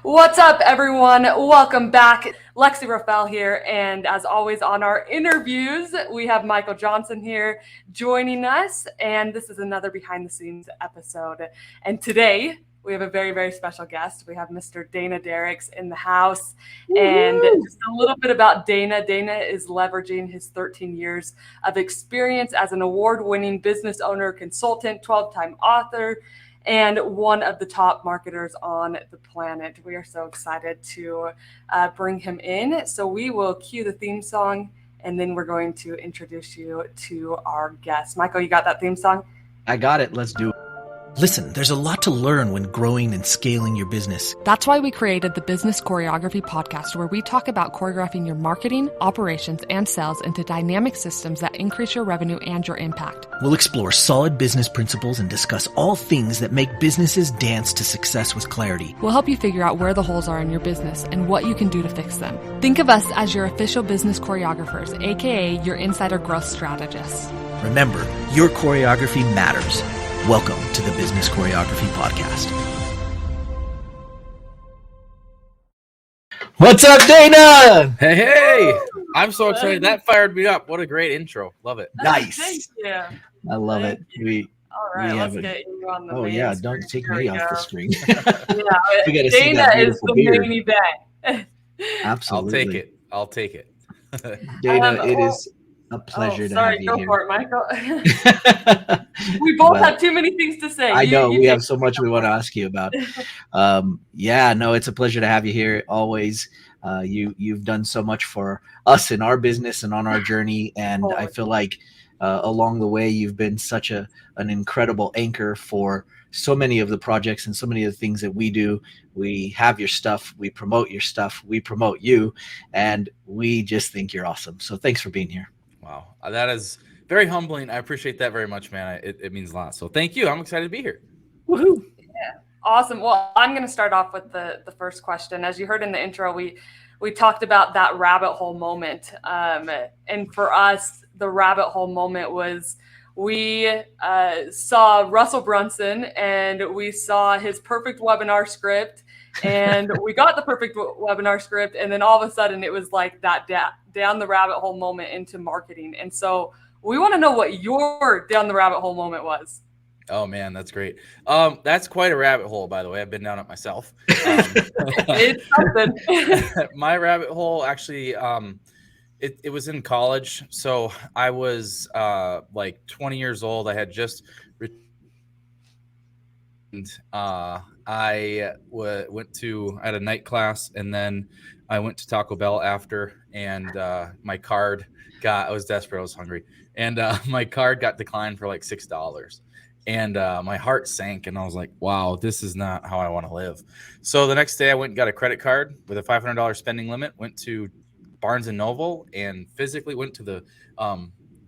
What's up, everyone? Welcome back. Lexi Rafael here, and as always on our interviews, we have Michael Johnson here joining us, and this is another behind-the-scenes episode. And today, we have a very, very special guest. We have Mr. Dana Derricks in the house. And just a little bit about Dana. Dana is leveraging his 13 years of experience as an award-winning business owner, consultant, 12-time author, and one of the top marketers on the planet. We are so excited to bring him in. So we will cue the theme song, and then we're going to introduce you to our guest. Michael, you got that theme song? I got it. Let's do it. Listen, there's a lot to learn when growing and scaling your business. That's why we created the Business Choreography podcast, where we talk about choreographing your marketing, operations, and sales into dynamic systems that increase your revenue and your impact. We'll explore solid business principles and discuss all things that make businesses dance to success with clarity. We'll help you figure out where the holes are in your business and what you can do to fix them. Think of us as your official business choreographers, aka your insider growth strategists. Remember, your choreography matters. Welcome to the Business Choreography Podcast. What's up, Dana? Hey! I'm so excited. That fired me up. What a great intro. Love it. Nice. Thank you. I love it. All right, we let's have get you on the Oh main yeah, screen. don't take Here me we off go. the screen. Yeah, We gotta see Dana that is beautiful the beard. main event. Absolutely. I'll take it. Dana, it is a pleasure to have you go here. for it, Michael. We both Well, have too many things to say. I know we take- have so much we want to ask you about. It's a pleasure to have you here always. You've done so much for us in our business and on our journey, and I feel like along the way you've been such an incredible anchor for so many of the projects and so many of the things that we do. We have your stuff, we promote your stuff, we promote you, and we just think you're awesome. So thanks for being here. Wow. That is very humbling. I appreciate that very much, man. It means a lot. So thank you. I'm excited to be here. Woohoo! Awesome. Well, I'm going to start off with the first question. As you heard in the intro, we talked about that rabbit hole moment. And for us, the rabbit hole moment was we saw Russell Brunson and we saw his perfect webinar script, and we got the perfect webinar script. And then all of a sudden it was like that down the rabbit hole moment into marketing. And so we want to know what your down the rabbit hole moment was. Oh man, that's great. That's quite a rabbit hole, by the way. I've been down it myself. It's something. My rabbit hole actually, it was in college. So I was like 20 years old. I had just I had a night class, and then I went to Taco Bell after, and my card I was desperate. I was hungry, and my card got declined for like $6. And my heart sank, and I was like, wow, this is not how I want to live. So the next day I went and got a credit card with a $500 spending limit, went to Barnes & Noble and physically went to the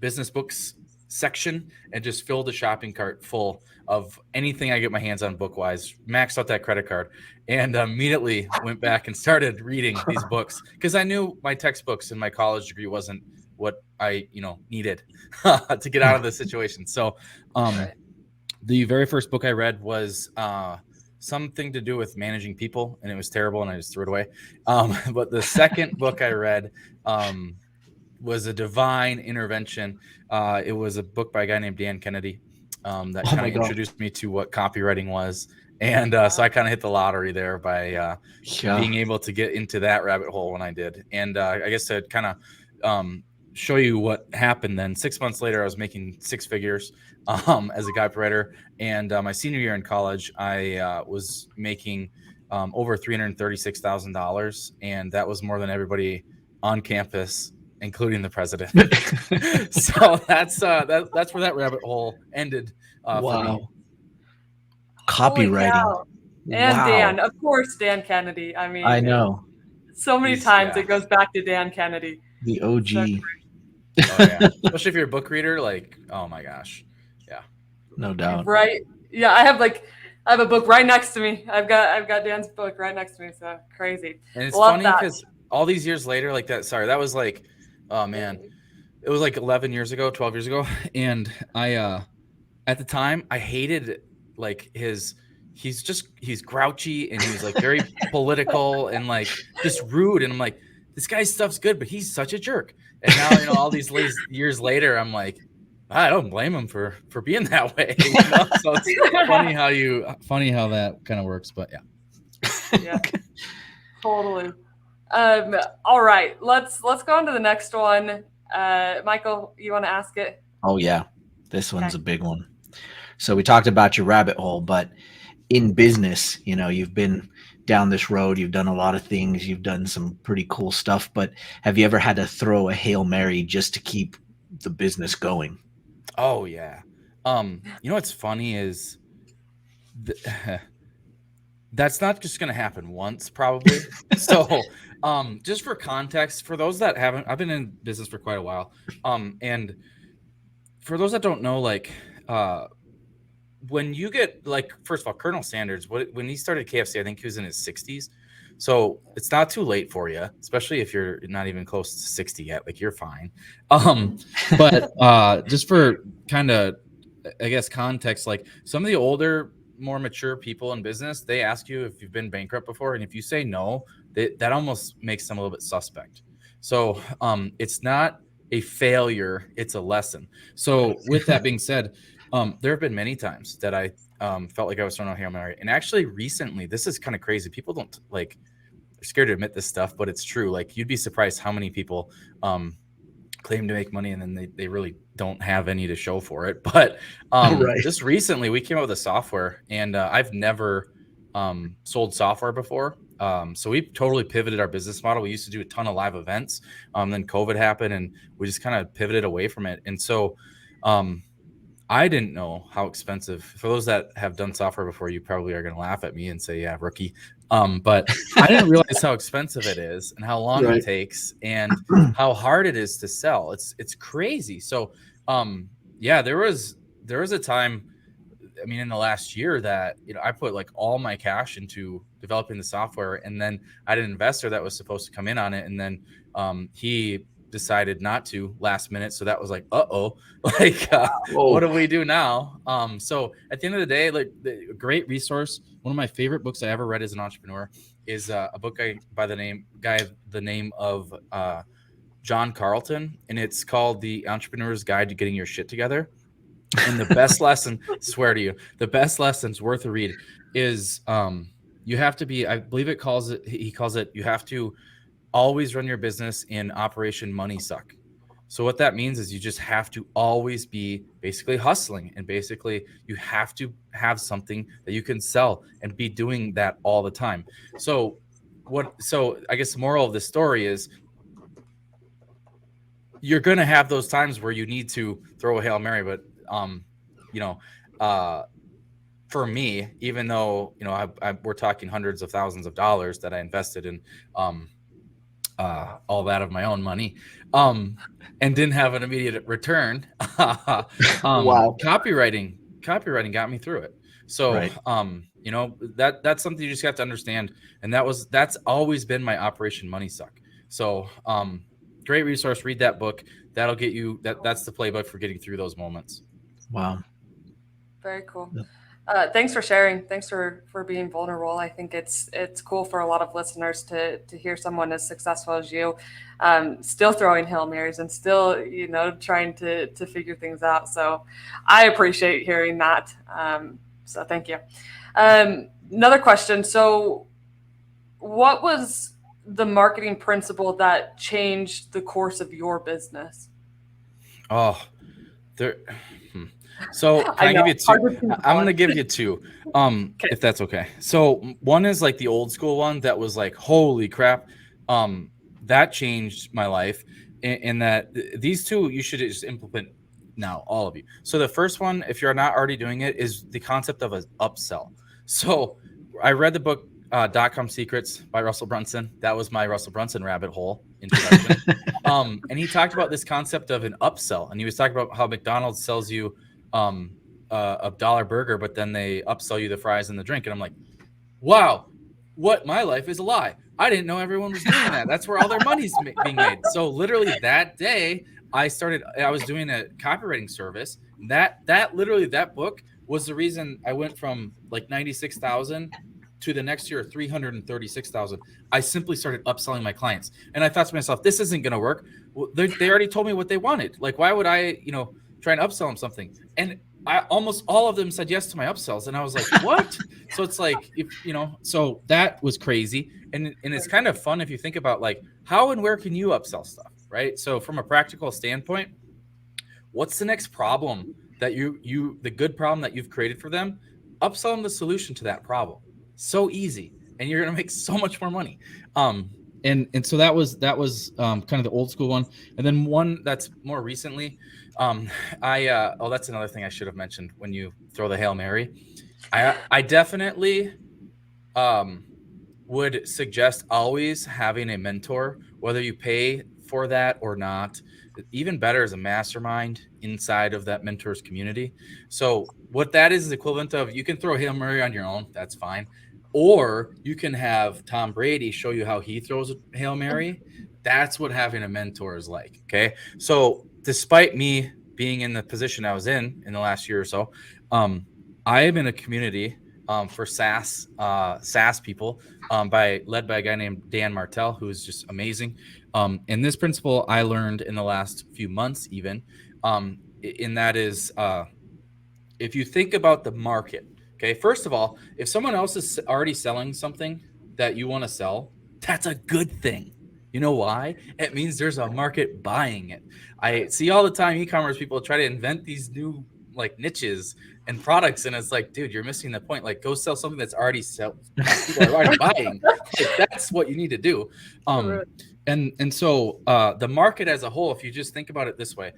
business books section and just filled the shopping cart full of anything I get my hands on book-wise, maxed out that credit card, and immediately went back and started reading these books because I knew my textbooks and my college degree wasn't what I needed to get out of the situation. So the very first book I read was something to do with managing people, and it was terrible, and I just threw it away. But the second book I read was a divine intervention. It was a book by a guy named Dan Kennedy that kind of introduced me to what copywriting was. And so I kind of hit the lottery there by being able to get into that rabbit hole when I did. And I guess to kind of show you what happened then, 6 months later, I was making six figures as a copywriter. And my senior year in college, I was making over $336,000. And that was more than everybody on campus, including the president. So that's where that rabbit hole ended for me. Copywriting. And Wow. Dan, of course, Dan Kennedy. I mean, I know. so many times it goes back to Dan Kennedy. The OG. Oh, yeah. Especially if you're a book reader, like, oh my gosh. Yeah. No doubt. Right. Yeah, I have a book right next to me. I've got Dan's book right next to me. So crazy. And it's Love funny that. because all these years later, like that, sorry, that was like, oh man, it was like 11 years ago, 12 years ago. And I, at the time I hated like his he's grouchy and he's like very political and like just rude. And I'm like, this guy's stuff's good, but he's such a jerk. And now, you know, all these years later, I'm like, I don't blame him for being that way. You know? So it's funny how that kind of works. But yeah, totally. All right, let's go on to the next one. Michael, you want to ask it? Oh yeah, this one's a big one. So we talked about your rabbit hole, but in business, you know, you've been down this road, you've done a lot of things, you've done some pretty cool stuff, but have you ever had to throw a Hail Mary just to keep the business going? Oh yeah. You know what's funny is that's not just going to happen once, probably. So, just for context, for those that haven't, I've been in business for quite a while. And for those that don't know, like, when you get, like, first of all, Colonel Sanders, when he started KFC, I think he was in his 60s. So it's not too late for you, especially if you're not even close to 60 yet. Like, you're fine. But just for kind of, I guess, context, like some of the older, more mature people in business, they ask you if you've been bankrupt before, and if you say no, that almost makes them a little bit suspect. So it's not a failure, it's a lesson. So with that being said, there have been many times that I felt like I was throwing a Hail Mary. And actually recently, this is kind of crazy. People don't like, they're scared to admit this stuff, but it's true. Like, you'd be surprised how many people claim to make money and then they really don't have any to show for it. But just recently we came out with a software, and I've never sold software before. So we totally pivoted our business model. We used to do a ton of live events. Then COVID happened and we just kind of pivoted away from it. And so I didn't know how expensive, for those that have done software before, you probably are going to laugh at me and say, yeah, rookie. But I didn't realize how expensive it is and how long it takes and how hard it is to sell. It's crazy. So, yeah, there was a time, I mean, in the last year that, you know, I put like all my cash into developing the software, and then I had an investor that was supposed to come in on it. And then he decided not to last minute. So that was like, like, what do we do now? So at the end of the day, like, a great resource. One of my favorite books I ever read as an entrepreneur is a book by the name of John Carlton, and it's called The Entrepreneur's Guide to Getting Your Shit Together. And the best lesson, swear to you, the best lesson's worth a read is you have to be, I believe he calls it, you have to always run your business in Operation Money Suck. So what that means is you just have to always be basically hustling, and basically you have to have something that you can sell and be doing that all the time. So I guess the moral of this story is you're going to have those times where you need to throw a Hail Mary, but for me, even though, you know, we're talking hundreds of thousands of dollars that I invested in all that of my own money, and didn't have an immediate return. Wow. Copywriting got me through it. So, you know, that's something you just have to understand. And that's always been my Operation Money Suck. So, great resource. Read that book. That'll get you, that's the playbook for getting through those moments. Wow. Very cool. Thanks for sharing. Thanks for being vulnerable. I think it's cool for a lot of listeners to hear someone as successful as you, still throwing Hail Marys and still, you know, trying to figure things out. So I appreciate hearing that. So thank you. Another question. So what was the marketing principle that changed the course of your business? So can I give you two? I'm going to give you two, if that's okay. So one is like the old school one that was like, holy crap. That changed my life. And that these two, you should just implement now, all of you. So the first one, if you're not already doing it, is the concept of an upsell. So I read the book, .com Secrets by Russell Brunson. That was my Russell Brunson rabbit hole introduction. And he talked about this concept of an upsell. And he was talking about how McDonald's sells you a dollar burger, but then they upsell you the fries and the drink. And I'm like, wow, my life is a lie. I didn't know everyone was doing that. That's where all their money's being made. So literally that day I was doing a copywriting service. That book was the reason I went from like 96,000 to the next year 336,000. I simply started upselling my clients, and I thought to myself, this isn't going to work. Well, they already told me what they wanted. Like, why would I, try and upsell them something? And almost all of them said yes to my upsells, and I was like, what? So it's like, so that was crazy, and it's kind of fun if you think about like how and where can you upsell stuff, right? So from a practical standpoint, what's the next problem that the good problem that you've created for them? Upsell them the solution to that problem. So easy, and you're gonna make so much more money. And so that was kind of the old school one, and then one that's more recently. That's another thing I should have mentioned when you throw the Hail Mary. I definitely would suggest always having a mentor, whether you pay for that or not. Even better is a mastermind inside of that mentor's community. So what that is equivalent of, you can throw Hail Mary on your own, that's fine. Or you can have Tom Brady show you how he throws a Hail Mary. That's what having a mentor is like. Okay. So despite me being in the position I was in the last year or so, I am in a community for SaaS people led by a guy named Dan Martell, who is just amazing. And this principle I learned in the last few months, even, and that is if you think about the market, okay, first of all, if someone else is already selling something that you want to sell, that's a good thing. You know why? It means there's a market buying it. I see all the time e-commerce people try to invent these new like niches and products, and it's like, dude, you're missing the point. Like, go sell something that's already people are already buying. Like, that's what you need to do. And so the market as a whole, if you just think about it this way,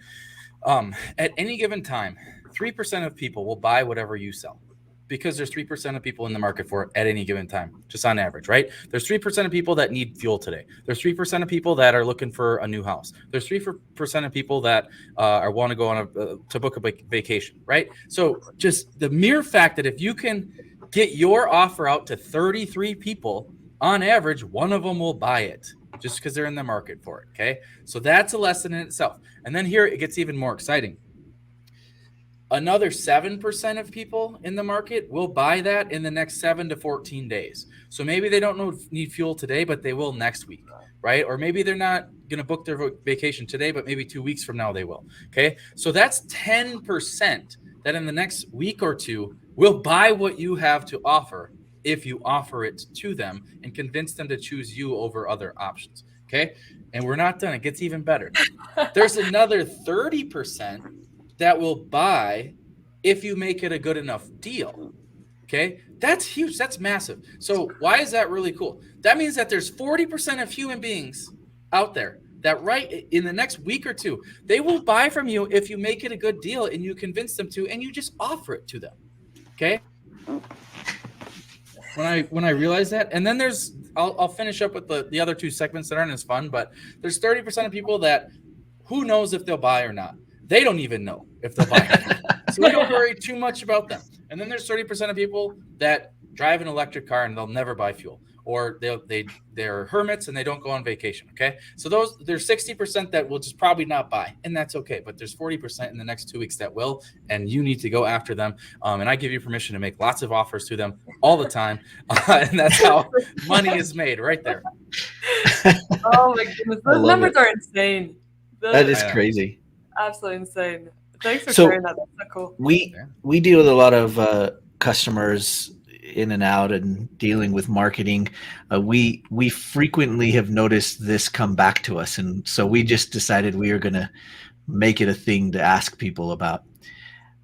at any given time, 3% of people will buy whatever you sell, because there's 3% of people in the market for it at any given time, just on average, right? There's 3% of people that need fuel today. There's 3% of people that are looking for a new house. There's 3% of people that want to go on to book a vacation, right? So just the mere fact that if you can get your offer out to 33 people, on average, one of them will buy it just because they're in the market for it, okay? So that's a lesson in itself. And then here it gets even more exciting. Another 7% of people in the market will buy that in the next 7 to 14 days. So maybe they don't need fuel today, but they will next week, right? Or maybe they're not going to book their vacation today, but maybe 2 weeks from now they will. Okay. So that's 10% that in the next week or two will buy what you have to offer if you offer it to them and convince them to choose you over other options. Okay. And we're not done. It gets even better. There's another 30% that will buy if you make it a good enough deal. Okay. That's huge. That's massive. So why is that really cool? That means that there's 40% of human beings out there that right in the next week or two, they will buy from you if you make it a good deal and you convince them to, and you just offer it to them. Okay. When I realized that, and then I'll finish up with the other two segments that aren't as fun, but there's 30% of people that who knows if they'll buy or not. They don't even know if they'll buy it. So we don't worry too much about them. And then there's 30% of people that drive an electric car and they'll never buy fuel, or they're hermits and they don't go on vacation. Okay. So there's 60% that will just probably not buy, and that's okay. But there's 40% in the next 2 weeks that will, and you need to go after them. And I give you permission to make lots of offers to them all the time. And that's how money is made right there. Oh my goodness. Those numbers are insane. That is crazy. Absolutely insane. Thanks for sharing that. That's so cool. We deal with a lot of customers in and out and dealing with marketing. We frequently have noticed this come back to us, and so we just decided we are going to make it a thing to ask people about.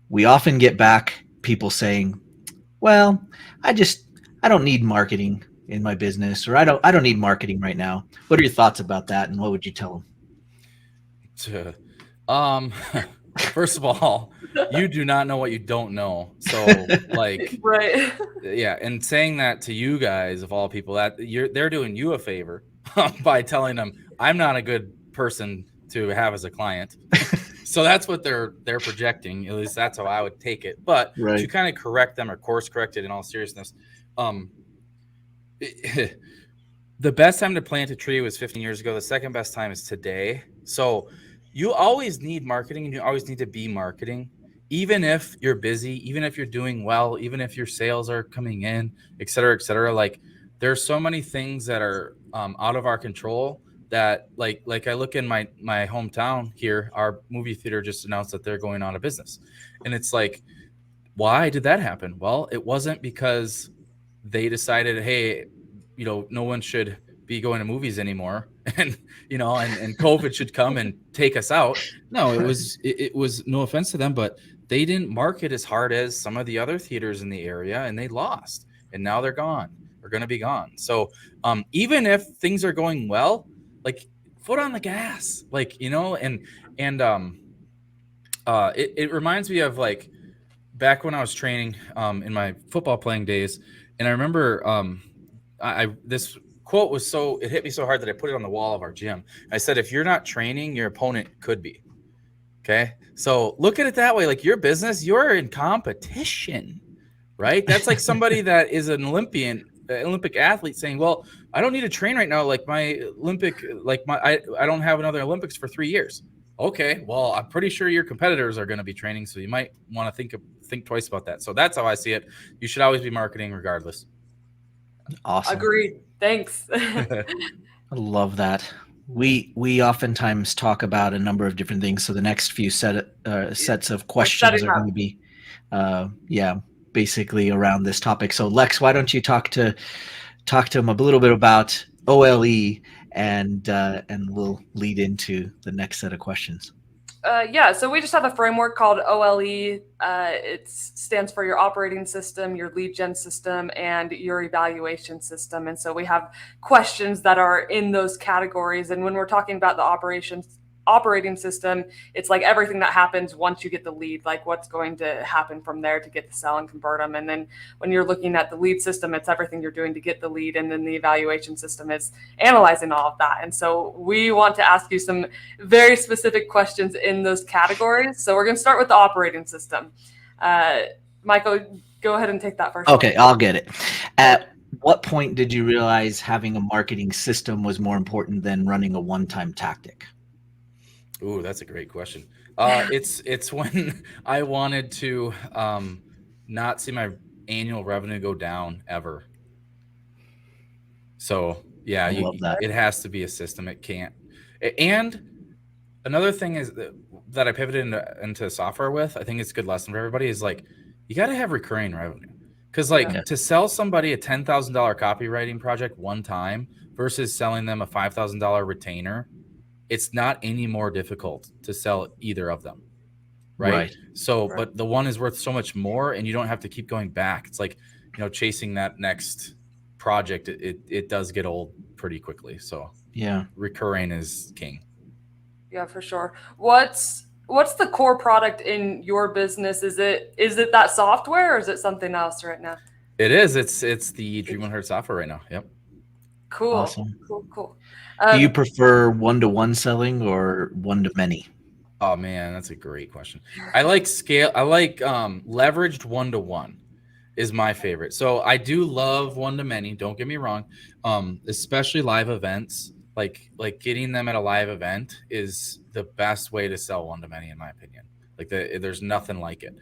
We often get back people saying, "Well, I don't need marketing in my business," or I don't need marketing right now. What are your thoughts about that, and what would you tell them? First of all, you do not know what you don't know. So like, right. Yeah. And saying that to you guys, of all people, that they're doing you a favor by telling them I'm not a good person to have as a client. So that's what they're projecting. At least that's how I would take it. But to kind of correct them or course correct it in all seriousness, the best time to plant a tree was 15 years ago. The second best time is today. So you always need marketing, and you always need to be marketing. even if you're busy, even if you're doing well, even if your sales are coming in, et cetera, like there's so many things that are out of our control that like I look in my hometown here, our movie theater just announced that they're going out of business. And it's like, why did that happen? Well, it wasn't because they decided, hey, no one should be going to movies anymore, and and COVID should come and take us out. No, it was no offense to them, but they didn't market as hard as some of the other theaters in the area, and they lost, and now they're gone. They're going to be gone. So even if things are going well, like foot on the gas, like it reminds me of like back when I was training in my football playing days, and I remember this quote it hit me so hard that I put it on the wall of our gym. I said, if you're not training, your opponent could be. Okay. So look at it that way. Like your business, you're in competition, right? That's like somebody that is an Olympic athlete saying, well, I don't need to train right now. Like my Olympic, I don't have another Olympics for 3 years. Okay. Well, I'm pretty sure your competitors are going to be training. So you might want to think twice about that. So that's how I see it. You should always be marketing regardless. Awesome. Agreed. Thanks. I love that. We oftentimes talk about a number of different things. So the next few sets of questions are going to be, basically around this topic. So Lex, why don't you talk to him a little bit about OLE, and we'll lead into the next set of questions. So we just have a framework called OLE. It stands for your operating system, your lead gen system, and your evaluation system. And so we have questions that are in those categories. And when we're talking about the operating system, it's like everything that happens once you get the lead, like what's going to happen from there to get the sell and convert them. And then when you're looking at the lead system, it's everything you're doing to get the lead. And then the evaluation system is analyzing all of that. And so we want to ask you some very specific questions in those categories. So we're going to start with the operating system. Michael, go ahead and take that first. Okay, I'll get it. At what point did you realize having a marketing system was more important than running a one-time tactic? Ooh, that's a great question. It's when I wanted to not see my annual revenue go down ever. So yeah, it has to be a system. It can't. And another thing is that I pivoted into software with, I think it's a good lesson for everybody, is like, you got to have recurring revenue. Because to sell somebody a $10,000 copywriting project one time versus selling them a $5,000 retainer, it's not any more difficult to sell either of them. Right. So, but the one is worth so much more, and you don't have to keep going back. It's like, chasing that next project. It does get old pretty quickly. So yeah, recurring is king. Yeah, for sure. What's the core product in your business? Is it that software, or is it something else right now? It is. It's the Dream 100 software right now. Yep. Cool. Awesome. Cool. Do you prefer one-to-one selling or one-to-many? Oh man, that's a great question. I like scale. I like leveraged one-to-one is my favorite. So I do love one-to-many. Don't get me wrong. Especially live events. Like getting them at a live event is the best way to sell one-to-many, in my opinion. There's nothing like it.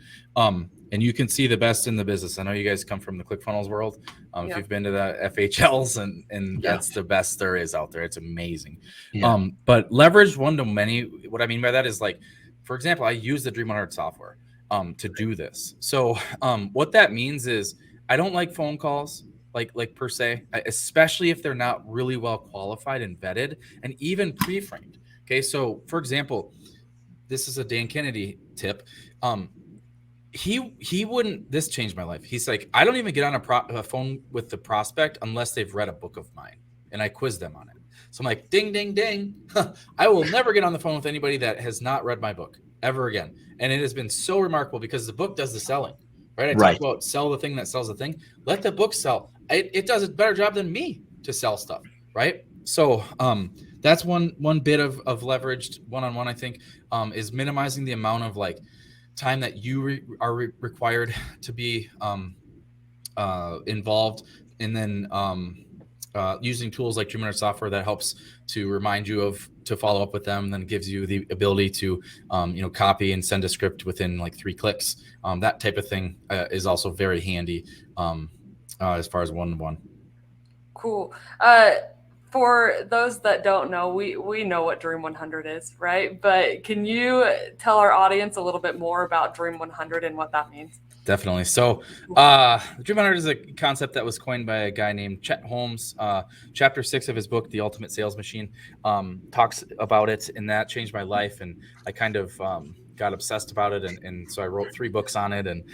And you can see the best in the business. I know you guys come from the ClickFunnels world. If you've been to the FHLs, and that's the best there is out there. It's amazing. Yeah. But leverage one-to-many, what I mean by that is, like, for example, I use the Dream 100 software to do this. So what that means is I don't like phone calls, like per se, especially if they're not really well qualified and vetted and even pre-framed. Okay, so for example, this is a Dan Kennedy tip. He wouldn't. This changed my life. He's like, I don't even get on a phone with the prospect unless they've read a book of mine, and I quiz them on it. So I'm like, ding, ding, ding. I will never get on the phone with anybody that has not read my book ever again. And it has been so remarkable because the book does the selling, right? I talk about sell the thing that sells the thing. Let the book sell. It does a better job than me to sell stuff, right? So that's one bit of leveraged one-on-one, I think, is minimizing the amount of time that you are required to be involved, and then using tools like Dream 100 software that helps to remind you to follow up with them, and then gives you the ability to copy and send a script within like 3 clicks. That type of thing is also very handy as far as one-to-one. Cool. For those that don't know, we know what Dream 100 is, right? But can you tell our audience a little bit more about Dream 100 and what that means? Definitely. So Dream 100 is a concept that was coined by a guy named Chet Holmes. Chapter 6 of his book, The Ultimate Sales Machine, talks about it, and that changed my life. And I kind of got obsessed about it. And so I wrote 3 books on it, and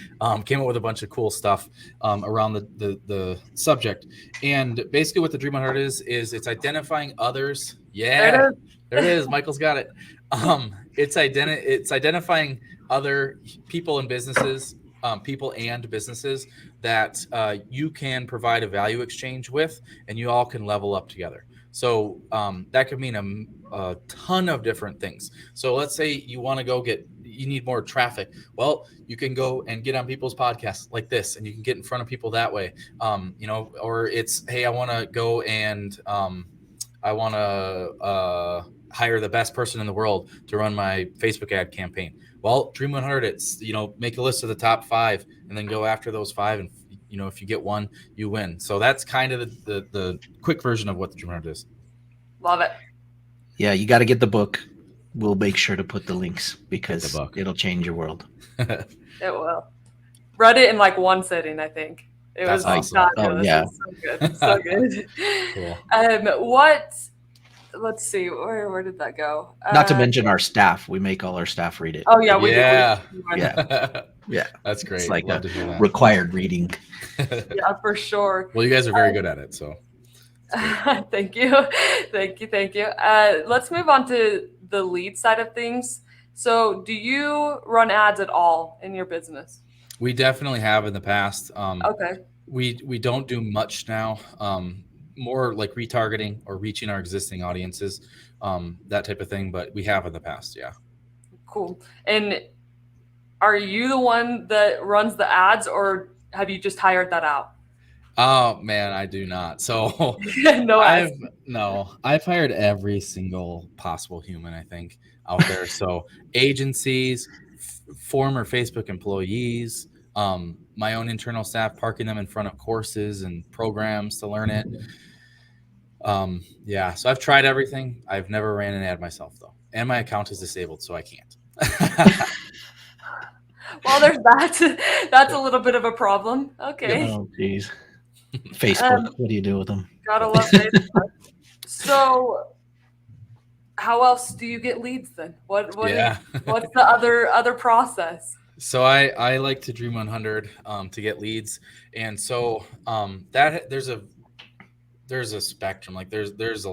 came up with a bunch of cool stuff around the subject. And basically what the Dream 100 is it's identifying others. Yeah, there it is. Michael's got it. It's identifying other people and businesses, that you can provide a value exchange with, and you all can level up together. So that could mean a ton of different things. So let's say you want to you need more traffic. Well, you can go and get on people's podcasts like this, and you can get in front of people that way. Or it's, hey, I want to go and I want to hire the best person in the world to run my Facebook ad campaign. Well, Dream 100, it's, make a list of the top 5 and then go after those 5. And, if you get one, you win. So that's kind of the quick version of what the Dream 100 is. Love it. Yeah, you got to get the book. We'll make sure to put the links because it'll change your world. It will. Read it in like one sitting, I think. It was awesome. fabulous. Oh, yeah. It was so good. So good. Cool. Let's see, where did that go? Not to mention our staff. We make all our staff read it. Oh yeah, we Yeah. Yeah, that's great. It's like Love to hear that. required reading. Yeah, for sure. Well, you guys are very good at it, so. Thank you. Let's move on to the lead side of things. So do you run ads at all in your business? We definitely have in the past. Okay. We don't do much now. More like retargeting or reaching our existing audiences, that type of thing. But we have in the past, yeah. Cool. And are you the one that runs the ads, or have you just hired that out? Oh man, I do not. So I've hired every single possible human, I think, out there. So agencies, former Facebook employees, my own internal staff, parking them in front of courses and programs to learn it. So I've tried everything. I've never ran an ad myself though. And my account is disabled, so I can't. Well, there's that. That's a little bit of a problem. Okay. Oh, geez. Facebook, what do you do with them? Gotta love Facebook. So how else do you get leads then? What's the other process? So I like to Dream 100 to get leads, and so that there's a spectrum. Like there's a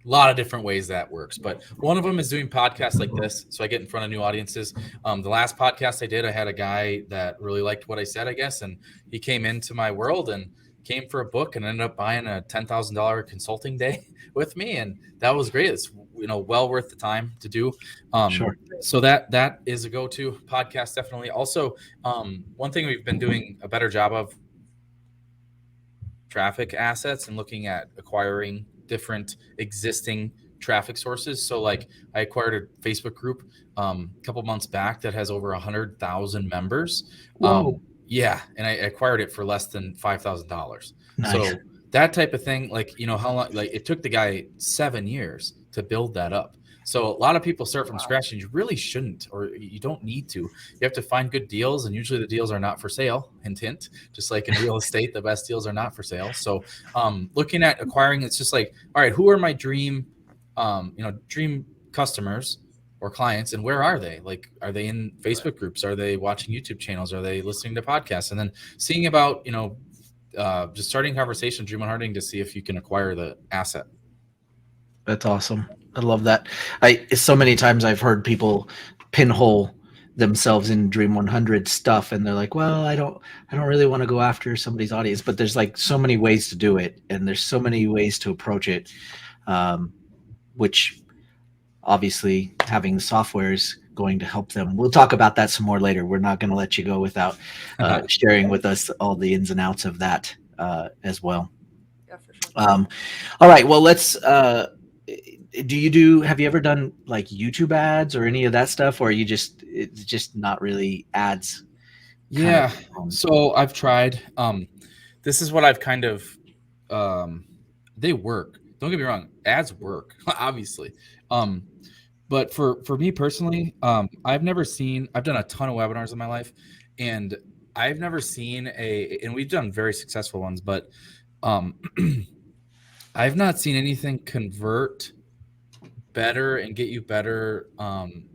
lot of different ways that works, but one of them is doing podcasts like this. So I get in front of new audiences. The last podcast I did, I had a guy that really liked what I said, I guess, and he came into my world and came for a book and ended up buying a $10,000 consulting day with me, and that was great. It's well worth the time to do. Sure. So that is a go-to podcast, definitely. Also, one thing we've been doing a better job of traffic assets and looking at acquiring different existing traffic sources. So like I acquired a Facebook group a couple months back that has over 100,000 members. Whoa. And I acquired it for less than $5,000. Nice. So that type of thing, how long, it took the guy 7 years to build that up. So a lot of people start from scratch, and you really shouldn't, or you don't need to. You have to find good deals, and usually the deals are not for sale. Hint, hint. Just like in real estate, the best deals are not for sale. So looking at acquiring, it's just like, all right, who are my dream customers or clients, and where are they? Like, are they in Facebook groups? Are they watching YouTube channels? Are they listening to podcasts? And then seeing about, just starting conversation, Dream 100 to see if you can acquire the asset. That's awesome. I love that. So many times I've heard people pinhole themselves in Dream 100 stuff, and they're like, well, I don't really want to go after somebody's audience, but there's like so many ways to do it, and there's so many ways to approach it, which obviously having the software is going to help them. We'll talk about that some more later. We're not going to let you go without sharing with us all the ins and outs of that as well. Yeah, for sure. All right. Well, let's. Have you ever done like YouTube ads or any of that stuff, or are you just it's just not really ads kind of? Yeah. So I've tried. This is what I've kind of. They work. Don't get me wrong. Ads work, obviously. But for me personally, I've never seen. I've done a ton of webinars in my life, and I've never seen and we've done very successful ones, but um, I've not seen anything convert better and get you better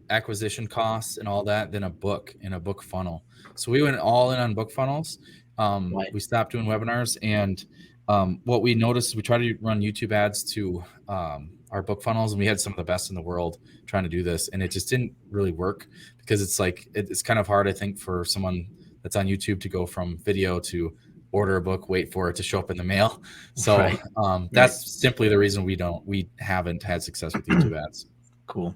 acquisition costs and all that than a book in a book funnel. So we went all in on book funnels. Right. We stopped doing webinars, and what we noticed, we tried to run YouTube ads to our book funnels, and we had some of the best in the world trying to do this, and it just didn't really work because it's like it's kind of hard, I think, for someone that's on YouTube to go from video to order a book, wait for it to show up in the mail. So Right. that's simply the reason we haven't had success with YouTube ads. Cool.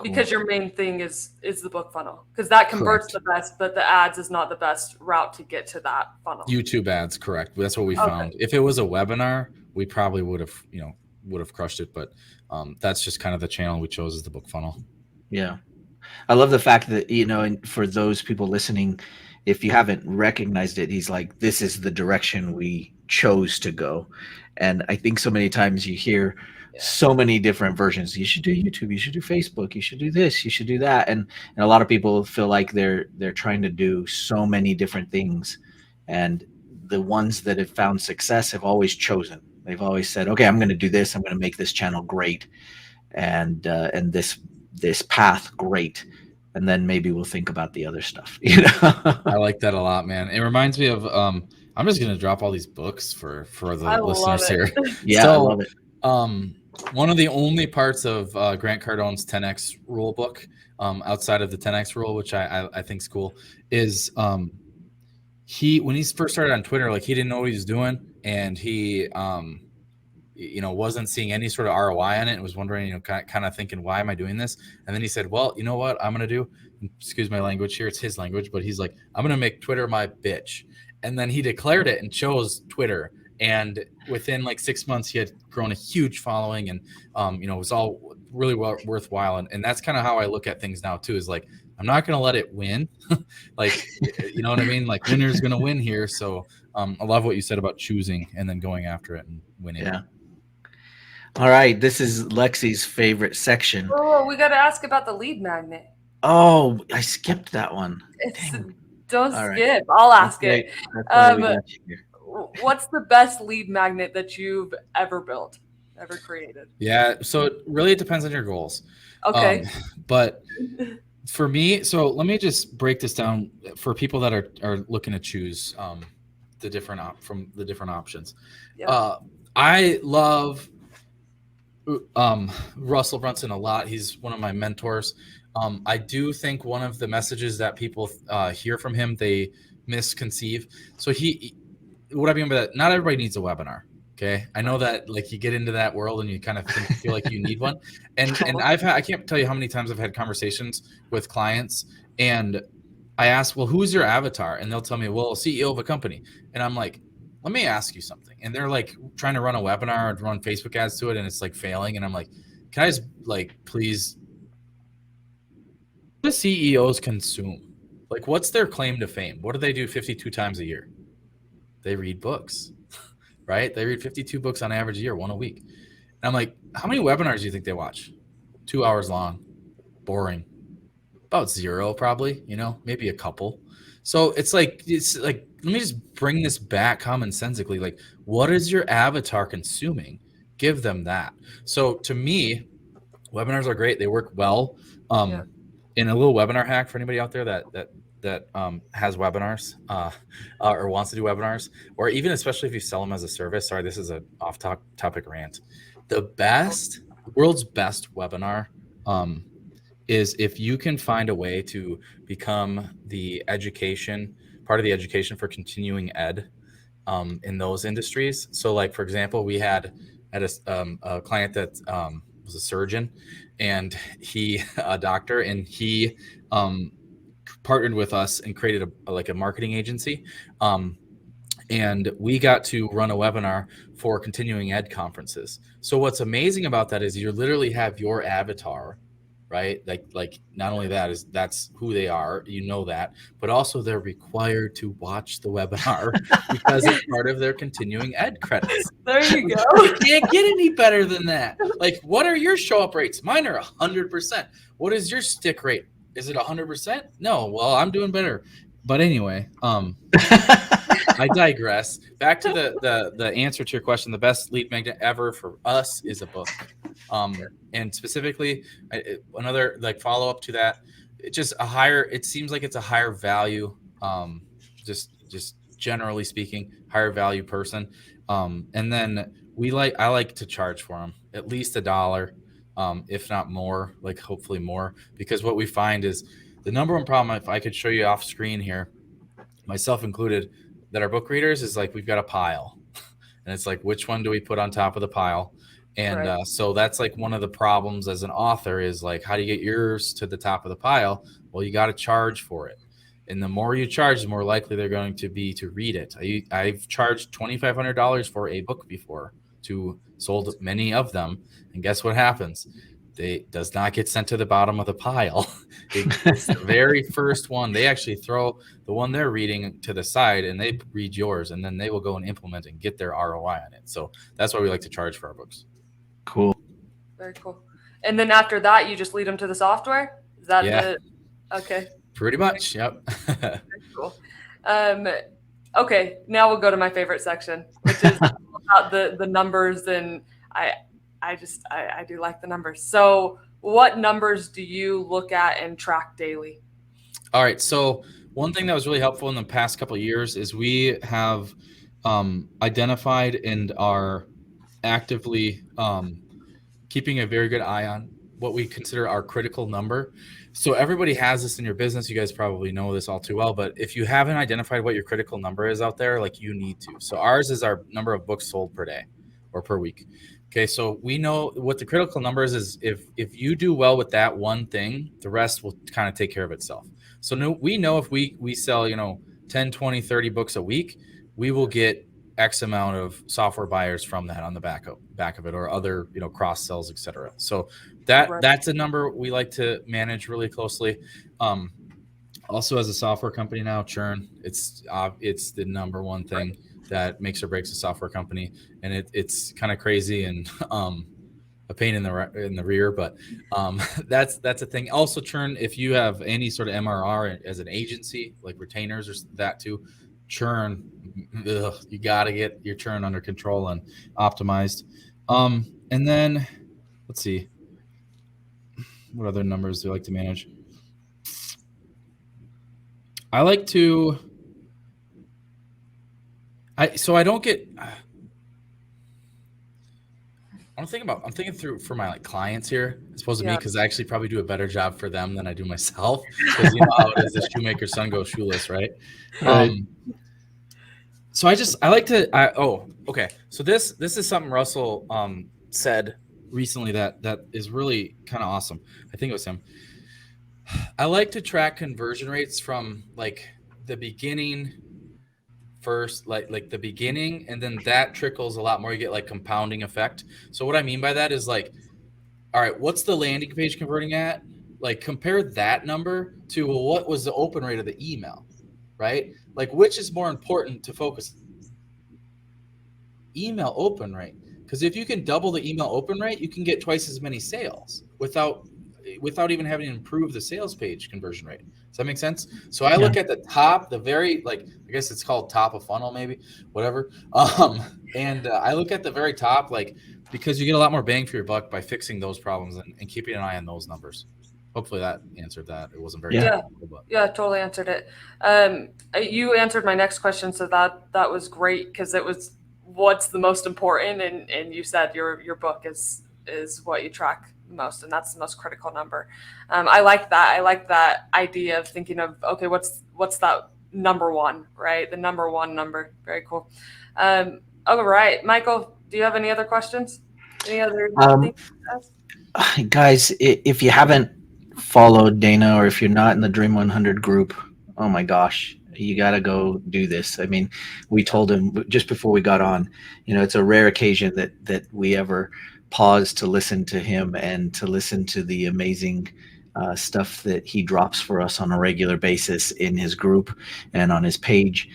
Because your main thing is the book funnel, because that converts the best, but the ads is not the best route to get to that funnel. YouTube ads, correct. That's what we found. If it was a webinar, we probably would have crushed it, but that's just kind of the channel we chose as the book funnel. Yeah. I love the fact that, and for those people listening, if you haven't recognized it, he's like, this is the direction we chose to go. And I think so many times you hear so many different versions. You should do YouTube, you should do Facebook, you should do this, you should do that. And a lot of people feel like they're trying to do so many different things. And the ones that have found success have always chosen. They've always said, okay, I'm going to do this. I'm going to make this channel great. And this path great, and then maybe we'll think about the other stuff. I like that a lot, man. It reminds me of I'm just gonna drop all these books for the listeners here. Yeah, so, I love it. One of the only parts of Grant Cardone's 10x rule book, outside of the 10x rule, which I think is cool, is when he first started on Twitter, like he didn't know what he was doing, and he wasn't seeing any sort of ROI on it and was wondering, kind of thinking, why am I doing this? And then he said, well, you know what I'm going to do? Excuse my language here. It's his language, but he's like, I'm going to make Twitter my bitch. And then he declared it and chose Twitter. And within like 6 months, he had grown a huge following, and, it was all really worthwhile. And that's kind of how I look at things now too, is like, I'm not going to let it win. Like, you know what I mean? Like, winner's going to win here. So I love what you said about choosing and then going after it and winning. Yeah. All right, this is Lexi's favorite section. Oh, we got to ask about the lead magnet. Oh, I skipped that one. Don't skip. I'll ask it. What's the best lead magnet that you've ever built, ever created? Yeah, so it depends on your goals. Okay. But for me, so let me just break this down for people that are looking to choose the different options. Yeah. I love Russell Brunson a lot. He's one of my mentors. I do think one of the messages that people hear from him, they misconceive. So what I mean by that, not everybody needs a webinar. Okay. I know that like you get into that world and you kind of feel like you need one. And I can't tell you how many times I've had conversations with clients and I ask, well, who's your avatar? And they'll tell me, well, CEO of a company. And I'm like, let me ask you something. And they're like trying to run a webinar or run Facebook ads to it, and it's like failing. And I'm like, can I just like, please, what do CEOs consume? Like, what's their claim to fame? What do they do 52 times a year? They read books, right? They read 52 books on average a year, one a week. And I'm like, how many webinars do you think they watch? 2 hours long, boring. About 0, probably, maybe a couple. So it's like, let me just bring this back commonsensically. Like, what is your avatar consuming? Give them that. So to me, webinars are great. They work well. In a little webinar hack for anybody out there that has webinars or wants to do webinars, or even especially if you sell them as a service. Sorry, this is an off-topic rant. The world's best webinar is if you can find a way to become part of the education for continuing ed in those industries. So like, for example, we had a client that was a surgeon and a doctor, and he partnered with us and created a marketing agency. and we got to run a webinar for continuing ed conferences. So what's amazing about that is you literally have your avatar, right? Like not only that is that's who they are, you know that, but also they're required to watch the webinar because it's part of their continuing ed credits. There you go. It can't get any better than that. Like, what are your show up rates? Mine are 100%. What is your stick rate? Is it 100%? No. Well, I'm doing better. But anyway, I digress. Back to the answer to your question. The best lead magnet ever for us is a book, and specifically another like follow up to that. Just a higher. It seems like it's a higher value. Just generally speaking, higher value person. And then I like to charge for them at least $1, if not more. Like hopefully more, because what we find is the number one problem. If I could show you off screen here, myself included, that our book readers is like we've got a pile, and it's like which one do we put on top of the pile? And Right. so that's like one of the problems as an author is like, how do you get yours to the top of the pile? Well, you got to charge for it, and the more you charge, the more likely they're going to be to read it. I've charged $2,500 for a book before, sold many of them, and guess what happens? They does not get sent to the bottom of the pile. It's the very first one. They actually throw the one they're reading to the side and they read yours, and then they will go and implement and get their ROI on it. So that's why we like to charge for our books. Cool. Very cool. And then after that, you just lead them to the software? Is that Yeah. Okay. Pretty much. Yep. Very cool. Okay, now we'll go to my favorite section, which is about the numbers, and I do like the numbers. So what numbers do you look at and track daily? All right. So one thing that was really helpful in the past couple of years is we have identified and are actively keeping a very good eye on what we consider our critical number. So everybody has this in your business. You guys probably know this all too well, but if you haven't identified what your critical number is out there, like you need to. So ours is our number of books sold per day or per week. Okay, so we know what the critical number is if you do well with that one thing, the rest will kind of take care of itself. So we know if we sell, 10, 20, 30 books a week, we will get X amount of software buyers from that on the back of it, or other, cross sells, et cetera. So that's a number we like to manage really closely. Also, as a software company now, churn, it's the number one thing that makes or breaks a software company, and it's kind of crazy and a pain in the rear, but that's a thing. Also, churn, if you have any sort of MRR as an agency, like retainers or that too, churn, you got to get your churn under control and optimized. And then let's see, what other numbers do you like to manage? I like to. So I don't get. I'm thinking through for my clients here, as opposed to me, because I actually probably do a better job for them than I do myself. Because you know how it is, the shoemaker's son goes shoeless, right? So I like to. Okay. So this is something Russell said recently that is really kind of awesome. I think it was him. I like to track conversion rates from like the beginning first, like the beginning, and then that trickles a lot more. You get like compounding effect. So what I mean by that is like, all right, what's the landing page converting at? Like compare that number to, well, what was the open rate of the email, right? Like which is more important to focus? Email open rate. Because if you can double the email open rate, you can get twice as many sales without even having to improve the sales page conversion rate. Does that make sense? So I look at the top, the very, like, I guess it's called top of funnel, maybe, whatever. And I look at the very top, like, because you get a lot more bang for your buck by fixing those problems and keeping an eye on those numbers. Hopefully that answered that. It wasn't very technical, but. Yeah, totally answered it. You answered my next question, so that was great, because it was what's the most important, and you said your book is what you track most, and that's the most critical number. I like that. I like that idea of thinking of, okay, what's that number one, right? The number one number. Very cool. All right, Michael, do you have any other questions? Any other things to ask? Guys, if you haven't followed Dana, or if you're not in the Dream 100 group, oh my gosh, You got to go do this. I mean, we told him just before we got on, it's a rare occasion that we ever pause to listen to him and to listen to the amazing stuff that he drops for us on a regular basis in his group and on his page.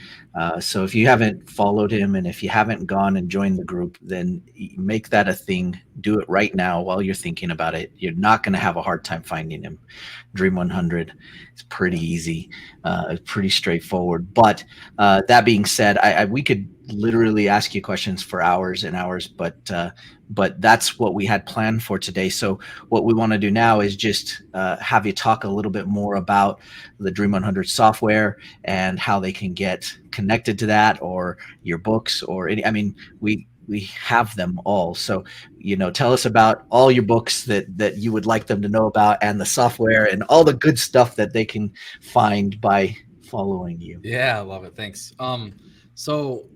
So if you haven't followed him and if you haven't gone and joined the group, then make that a thing. Do it right now while you're thinking about it. You're not going to have a hard time finding him. Dream 100. It's pretty easy. It's pretty straightforward. But that being said, we could literally ask you questions for hours and hours, but that's what we had planned for today. So what we want to do now is just have you talk a little bit more about the Dream 100 software and how they can get connected to that, or your books, or any. I mean, we have them all. So, tell us about all your books that you would like them to know about, and the software and all the good stuff that they can find by following you. Yeah, I love it. Thanks. So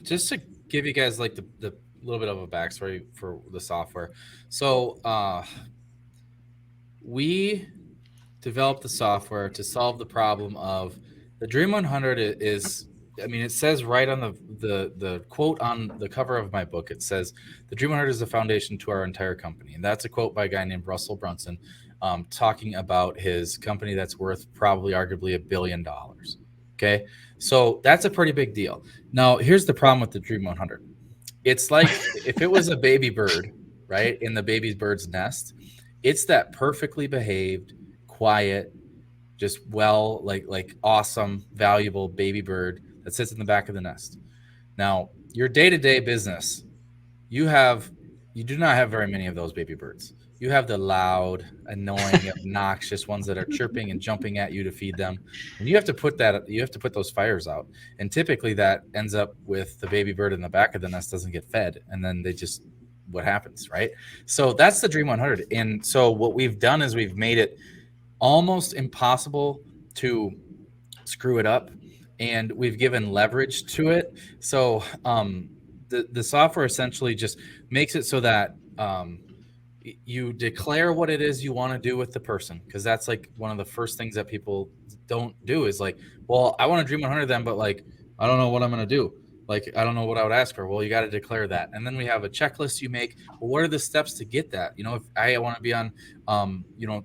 just to give you guys like the little bit of a backstory for the software. So we developed the software to solve the problem of the Dream 100 is, I mean, it says right on the quote on the cover of my book, it says, the Dream 100 is the foundation to our entire company. And that's a quote by a guy named Russell Brunson, talking about his company that's worth probably arguably $1 billion. Okay. So that's a pretty big deal. Now, here's the problem with the Dream 100. It's like if it was a baby bird, right, in the baby bird's nest, it's that perfectly behaved, quiet, just like awesome, valuable baby bird that sits in the back of the nest. Now, your day-to-day business, you do not have very many of those baby birds. You have the loud, annoying, obnoxious ones that are chirping and jumping at you to feed them. And you have to put those fires out. And typically that ends up with the baby bird in the back of the nest doesn't get fed. And then what happens, right? So that's the Dream 100. And so what we've done is we've made it almost impossible to screw it up. And we've given leverage to it. So the software essentially just makes it so that you declare what it is you want to do with the person, because that's like one of the first things that people don't do is like, well, I want to Dream 100 them, but like I don't know what I'm going to do. Like, I don't know what I would ask for. Well, you got to declare that. And then we have a checklist you make. Well, what are the steps to get that? If I want to be on,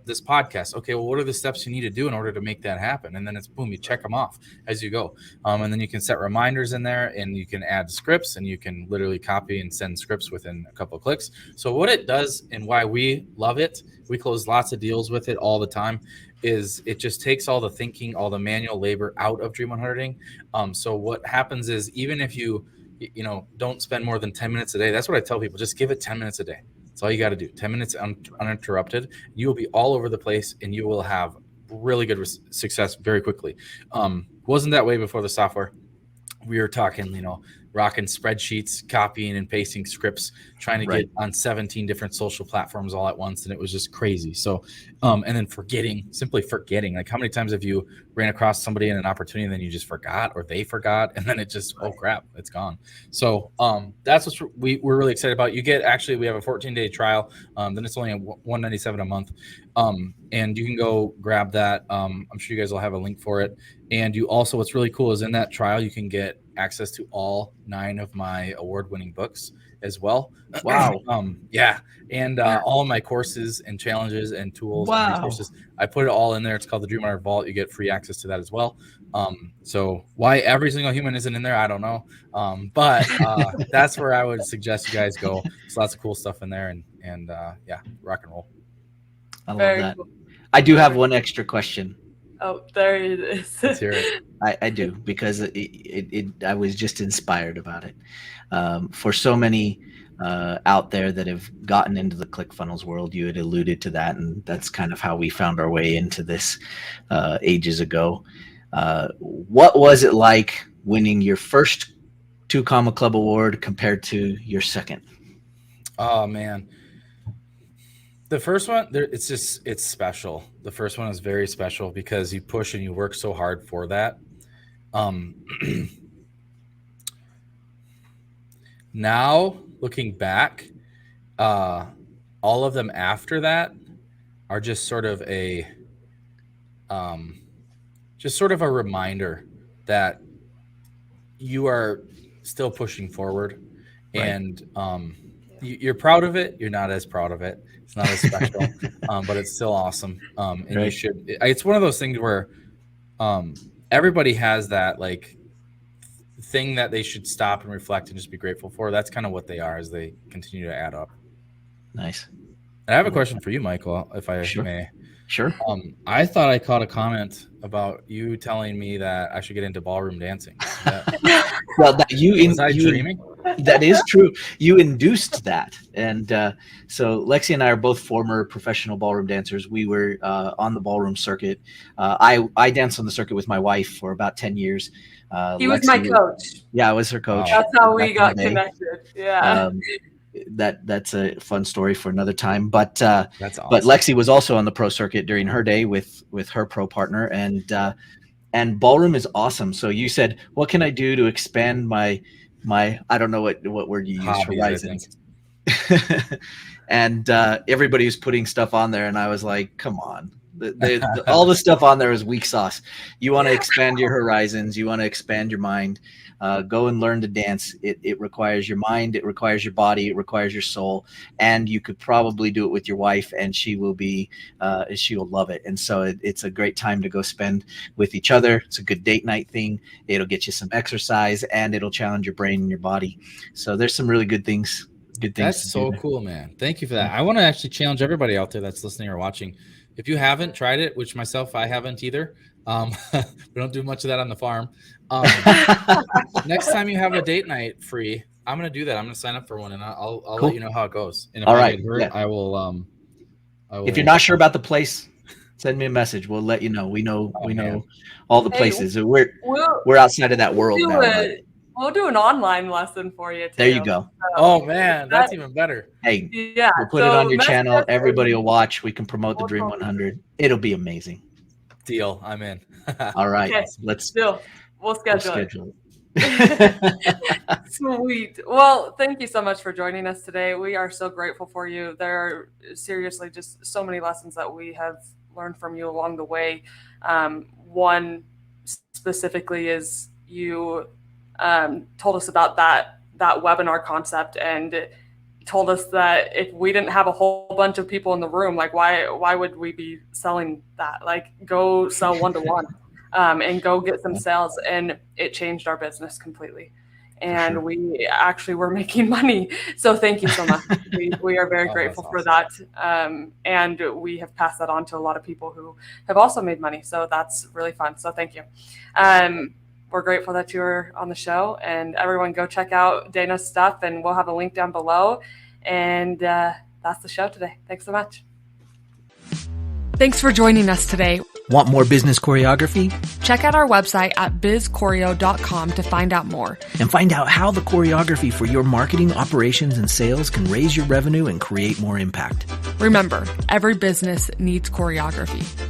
this podcast, okay, well, what are the steps you need to do in order to make that happen? And then it's boom, you check them off as you go. And then you can set reminders in there, and you can add scripts, and you can literally copy and send scripts within a couple of clicks. So what it does and why we love it, we close lots of deals with it all the time, is it just takes all the thinking, all the manual labor out of Dream 100ing. So what happens is, even if you don't spend more than 10 minutes a day, that's what I tell people, just give it 10 minutes a day. That's all you got to do. 10 minutes uninterrupted. You will be all over the place, and you will have really good success very quickly. Wasn't that way before the software. We were talking, rocking spreadsheets, copying and pasting scripts, trying to get on 17 different social platforms all at once. And it was just crazy. So, and then simply forgetting, like how many times have you ran across somebody in an opportunity and then you just forgot, or they forgot, and then it just, oh crap, it's gone. So that's what we're really excited about. We have a 14-day trial. Then it's only $197 a month. And you can go grab that. I'm sure you guys will have a link for it. And you also, what's really cool is in that trial, you can get access to all 9 of my award-winning books as well. Wow. Yeah. And all of my courses and challenges and tools and resources, I put it all in there. It's called the Dream 100 Vault. You get free access to that as well. So why every single human isn't in there, I don't know. But that's where I would suggest you guys go. There's lots of cool stuff in there, and yeah, rock and roll. I love that. Cool. I do have one extra question. Oh, there it is. Let's hear it. I do, because I was just inspired about it. For so many out there that have gotten into the ClickFunnels world, you had alluded to that, and that's kind of how we found our way into this ages ago. What was it like winning your first 2 Comma Club award compared to your second? Oh man. The first one, it's special. The first one is very special because you push and you work so hard for that. Now, looking back, all of them after that are just sort of a reminder that you are still pushing forward, Right. and you're proud of it. You're not as proud of it. It's not as special, but it's still awesome. And you Right. should. It's one of those things where everybody has that like thing that they should stop and reflect and just be grateful for. That's kind of what they are as they continue to add up. Nice. And I have a question for you, Michael, if I may. Sure. I thought I caught a comment about you telling me that I should get into ballroom dancing. Well, Was I dreaming? That is true. You induced that. And so Lexi and I are both former professional ballroom dancers. We were on the ballroom circuit. I danced on the circuit with my wife for about 10 years. He was my coach. Yeah, I was her coach. That's how we got connected. Yeah. That's a fun story for another time. But that's awesome. But Lexi was also on the pro circuit during her day with her pro partner, and ballroom is awesome. So you said, what can I do to expand my I don't know what word you used, horizons. And everybody was putting stuff on there, and I was like, come on. All the stuff on there is weak sauce. You want to expand your horizons. You want to expand your mind. Go and learn to dance. It requires your mind. It requires your body. It requires your soul. And you could probably do it with your wife, and she will love it. And so it's a great time to go spend with each other. It's a good date night thing. It'll get you some exercise, and it'll challenge your brain and your body. So there's some really good things. That's so cool, man. Thank you for that. I want to actually challenge everybody out there that's listening or watching. If you haven't tried it, which myself, I haven't either. We don't do much of that on the farm. Next time you have a date night free, I'm going to do that. I'm going to sign up for one, and I'll let you know how it goes. And if I get hurt, I will. If you're not sure about the place, send me a message. We'll let you know. We know all the places. We're outside of that world now. We'll do an online lesson for you too. There you go. Oh man, that's even better. Hey, yeah, we'll put it on your channel. Everybody will watch. We can promote the Dream 100. It'll be amazing. Deal. I'm in. All right. Okay. We'll schedule it. Sweet. Well, thank you so much for joining us today. We are so grateful for you. There are seriously just so many lessons that we have learned from you along the way. One specifically is you told us about that webinar concept, and told us that if we didn't have a whole bunch of people in the room, like why would we be selling that? Like, go sell one-to-one and go get some sales. And it changed our business completely. And we actually were making money. So thank you so much. We are very grateful for that. And we have passed that on to a lot of people who have also made money. So that's really fun. So thank you. We're grateful that you're on the show, and everyone go check out Dana's stuff, and we'll have a link down below. And that's the show today. Thanks so much. Thanks for joining us today. Want more business choreography? Check out our website at bizchoreo.com to find out more. And find out how the choreography for your marketing, operations, and sales can raise your revenue and create more impact. Remember, every business needs choreography.